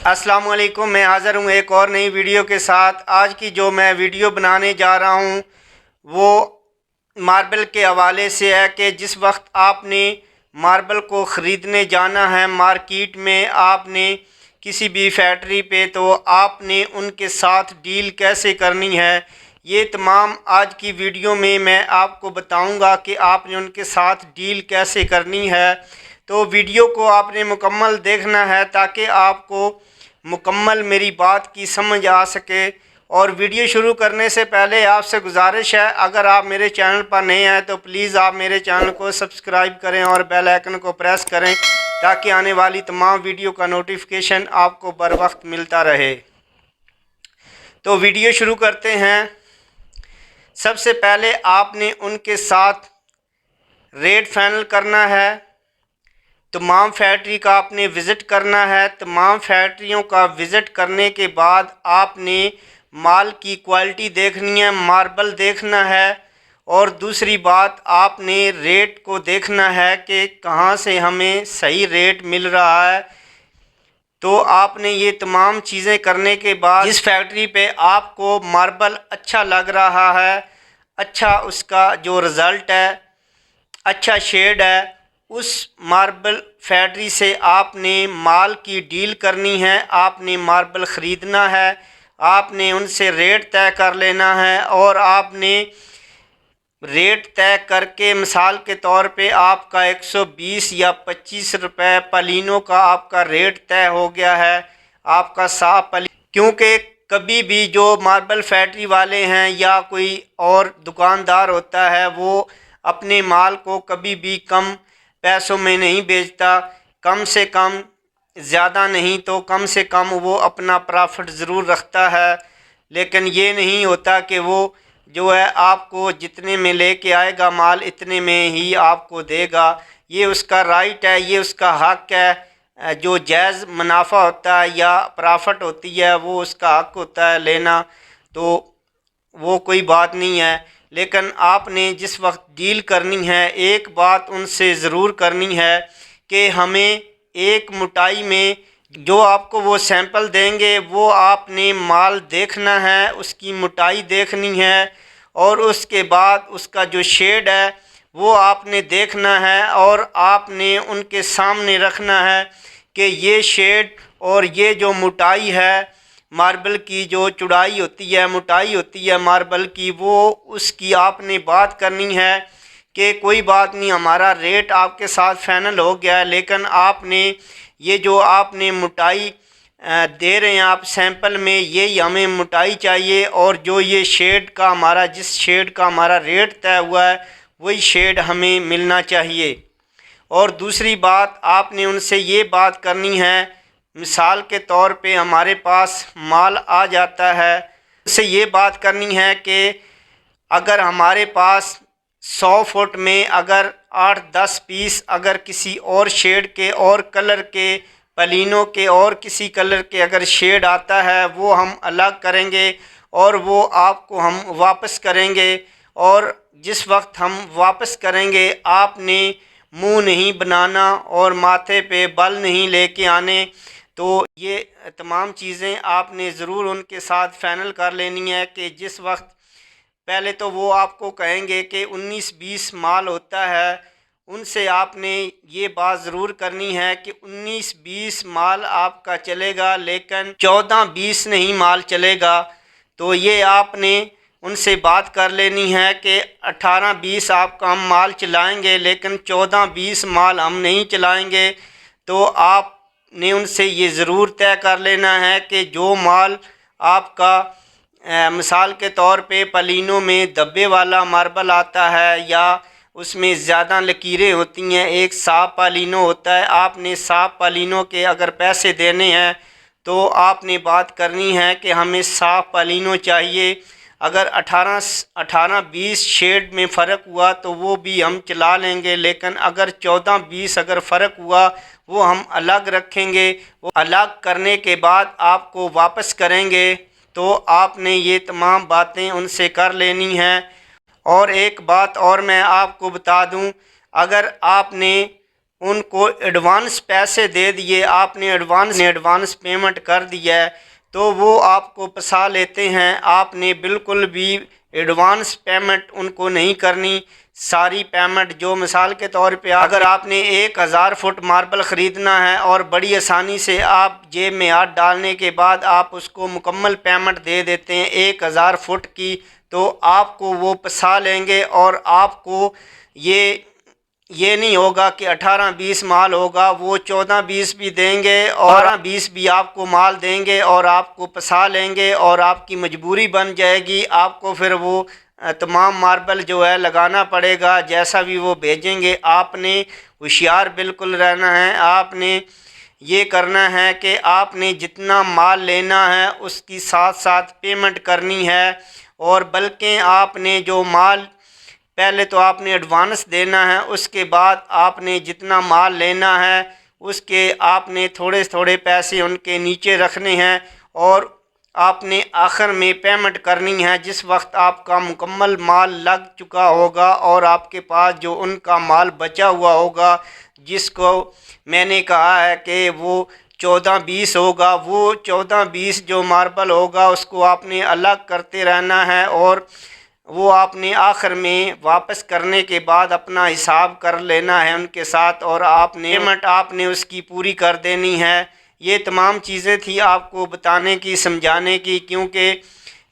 अस्सलाम वालेकुम। मैं हाज़िर हूँ एक और नई वीडियो के साथ। आज की जो मैं वीडियो बनाने जा रहा हूँ वो मार्बल के हवाले से है कि जिस वक्त आपने मार्बल को ख़रीदने जाना है मार्केट में, आपने किसी भी फैक्ट्री पे, तो आपने उनके साथ डील कैसे करनी है, ये तमाम आज की वीडियो में मैं आपको बताऊंगा कि आपने उनके साथ डील कैसे करनी है। तो वीडियो को आपने मुकम्मल देखना है ताकि आपको मुकम्मल मेरी बात की समझ आ सके। और वीडियो शुरू करने से पहले आपसे गुजारिश है, अगर आप मेरे चैनल पर नए हैं तो प्लीज़ आप मेरे चैनल को सब्सक्राइब करें और बेल आइकन को प्रेस करें ताकि आने वाली तमाम वीडियो का नोटिफिकेशन आपको बर वक्त मिलता रहे। तो वीडियो शुरू करते हैं। सबसे पहले आपने उनके साथ रेट फाइनल करना है। तमाम फैक्ट्री का आपने विज़िट करना है। तमाम फैक्ट्रियों का विज़िट करने के बाद आपने माल की क्वालिटी देखनी है, मार्बल देखना है, और दूसरी बात आपने रेट को देखना है कि कहाँ से हमें सही रेट मिल रहा है। तो आपने ये तमाम चीज़ें करने के बाद जिस फैक्ट्री पे आपको मार्बल अच्छा लग रहा है, अच्छा उसका जो रिज़ल्ट है, अच्छा शेड है, उस मार्बल फैक्ट्री से आपने माल की डील करनी है। आपने मार्बल ख़रीदना है, आपने उनसे रेट तय कर लेना है, और आपने रेट तय करके मिसाल के तौर पे आपका 120 या 25 रुपये पलीनों का आपका रेट तय हो गया है। आपका साफ पली, क्योंकि कभी भी जो मार्बल फैक्ट्री वाले हैं या कोई और दुकानदार होता है वो अपने माल को कभी भी कम पैसों में नहीं बेचता। कम से कम, ज़्यादा नहीं तो कम से कम वो अपना प्रॉफिट ज़रूर रखता है। लेकिन ये नहीं होता कि वो जो है आपको जितने में लेके आएगा माल इतने में ही आपको देगा। ये उसका राइट है, ये उसका हक है। जो जायज़ मुनाफा होता है या प्रॉफिट होती है वो उसका हक होता है लेना, तो वो कोई बात नहीं है। लेकिन आपने जिस वक्त डील करनी है, एक बात उनसे ज़रूर करनी है कि हमें एक मोटाई में जो आपको वो सैंपल देंगे वो आपने माल देखना है, उसकी मोटाई देखनी है, और उसके बाद उसका जो शेड है वो आपने देखना है, और आपने उनके सामने रखना है कि ये शेड और ये जो मोटाई है मार्बल की, जो चौड़ाई होती है, मोटाई होती है मार्बल की, वो उसकी आपने बात करनी है कि कोई बात नहीं, हमारा रेट आपके साथ फाइनल हो गया है, लेकिन आपने ये जो आपने मोटाई दे रहे हैं आप सैंपल में, ये हमें मोटाई चाहिए, और जो ये शेड का हमारा, जिस शेड का हमारा रेट तय हुआ है वही शेड हमें मिलना चाहिए। और दूसरी बात आपने उनसे ये बात करनी है, मिसाल के तौर पे हमारे पास माल आ जाता है, उससे ये बात करनी है कि अगर हमारे पास 100 फुट में अगर 8-10 पीस अगर किसी और शेड के और कलर के पलीनों के और किसी कलर के अगर शेड आता है वो हम अलग करेंगे और वो आपको हम वापस करेंगे। और जिस वक्त हम वापस करेंगे आपने मुंह नहीं बनाना और माथे पे बल नहीं लेके आने। तो ये तमाम चीज़ें आपने ज़रूर उनके साथ फाइनल कर लेनी है कि जिस वक्त पहले तो वो आपको कहेंगे कि 19-20 माल होता है, उनसे आपने ये बात ज़रूर करनी है कि 19-20 माल आपका चलेगा, लेकिन 14-20 नहीं माल चलेगा। तो ये आपने उनसे बात कर लेनी है कि 18-20 आपका हम माल चलाएंगे, लेकिन 14-20 माल हम नहीं चलाएंगे। तो आपने उनसे ये ज़रूर तय कर लेना है कि जो माल आपका मिसाल के तौर पे पलीनों में दब्बे वाला मार्बल आता है या उसमें ज़्यादा लकीरें होती हैं, एक साफ पालिनो होता है, आपने साफ पालिनों के अगर पैसे देने हैं तो आपने बात करनी है कि हमें साफ पालिनो चाहिए। अगर 18-20 शेड में फ़र्क हुआ तो वो भी हम चला लेंगे, लेकिन अगर 14-20 अगर फ़र्क हुआ वो हम अलग रखेंगे। वो अलग करने के बाद आपको वापस करेंगे। तो आपने ये तमाम बातें उनसे कर लेनी हैं। और एक बात और मैं आपको बता दूं, अगर आपने ان کو ایڈوانس پیسے دے دیے، آپ نے ایڈوانس پیمنٹ کر دیا ہے تو وہ آپ کو پھنسا لیتے ہیں۔ آپ نے بالکل بھی ایڈوانس پیمنٹ ان کو نہیں کرنی، ساری پیمنٹ جو مثال کے طور پہ اگر آپ نے 1000 فٹ ماربل خریدنا ہے اور بڑی آسانی سے آپ جیب میں ہاتھ ڈالنے کے بعد آپ اس کو مکمل پیمنٹ دے دیتے ہیں 1000 فٹ کی، تو آپ کو وہ پھنسا لیں گے اور آپ کو یہ نہیں ہوگا کہ 18-20 مال ہوگا، وہ 14-20 بھی دیں گے اور 20 بھی آپ کو مال دیں گے اور آپ کو پھنسا لیں گے اور آپ کی مجبوری بن جائے گی، آپ کو پھر وہ تمام ماربل جو ہے لگانا پڑے گا جیسا بھی وہ بھیجیں گے۔ آپ نے ہوشیار بالکل رہنا ہے، آپ نے یہ کرنا ہے کہ آپ نے جتنا مال لینا ہے اس کی ساتھ ساتھ پیمنٹ کرنی ہے، اور بلکہ آپ نے جو مال پہلے تو آپ نے ایڈوانس دینا ہے، اس کے بعد آپ نے جتنا مال لینا ہے اس کے آپ نے تھوڑے پیسے ان کے نیچے رکھنے ہیں اور آپ نے آخر میں پیمنٹ کرنی ہے جس وقت آپ کا مکمل مال لگ چکا ہوگا اور آپ کے پاس جو ان کا مال بچا ہوا ہوگا، جس کو میں نے کہا ہے کہ وہ 14-20 ہوگا، وہ 14-20 جو ماربل ہوگا اس کو آپ نے الگ کرتے رہنا ہے اور وہ آپ نے آخر میں واپس کرنے کے بعد اپنا حساب کر لینا ہے ان کے ساتھ اور پیمنٹ آپ نے اس کی پوری کر دینی ہے۔ یہ تمام چیزیں تھی آپ کو بتانے کی، سمجھانے کی، کیونکہ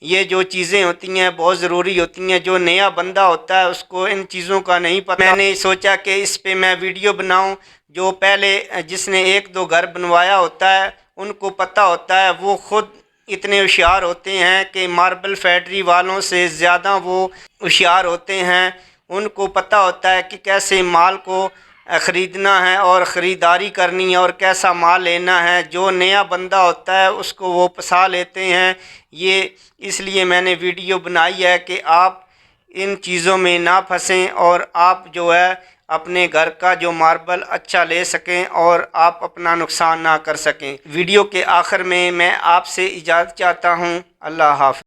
یہ جو چیزیں ہوتی ہیں بہت ضروری ہوتی ہیں، جو نیا بندہ ہوتا ہے اس کو ان چیزوں کا نہیں پتہ۔ میں نے سوچا کہ اس پہ میں ویڈیو بناؤں، جو پہلے جس نے 1-2 گھر بنوایا ہوتا ہے ان کو پتہ ہوتا ہے، وہ خود اتنے ہوشیار ہوتے ہیں کہ ماربل فیکٹری والوں سے زیادہ وہ ہوشیار ہوتے ہیں، ان کو پتہ ہوتا ہے کہ کیسے مال کو خریدنا ہے اور خریداری کرنی ہے اور کیسا مال لینا ہے۔ جو نیا بندہ ہوتا ہے اس کو وہ پھنسا لیتے ہیں۔ یہ اس لیے میں نے ویڈیو بنائی ہے کہ آپ ان چیزوں میں نہ پھنسیں اور آپ جو ہے اپنے گھر کا جو ماربل اچھا لے سکیں اور آپ اپنا نقصان نہ کر سکیں۔ ویڈیو کے آخر میں آپ سے اجازت چاہتا ہوں۔ اللہ حافظ۔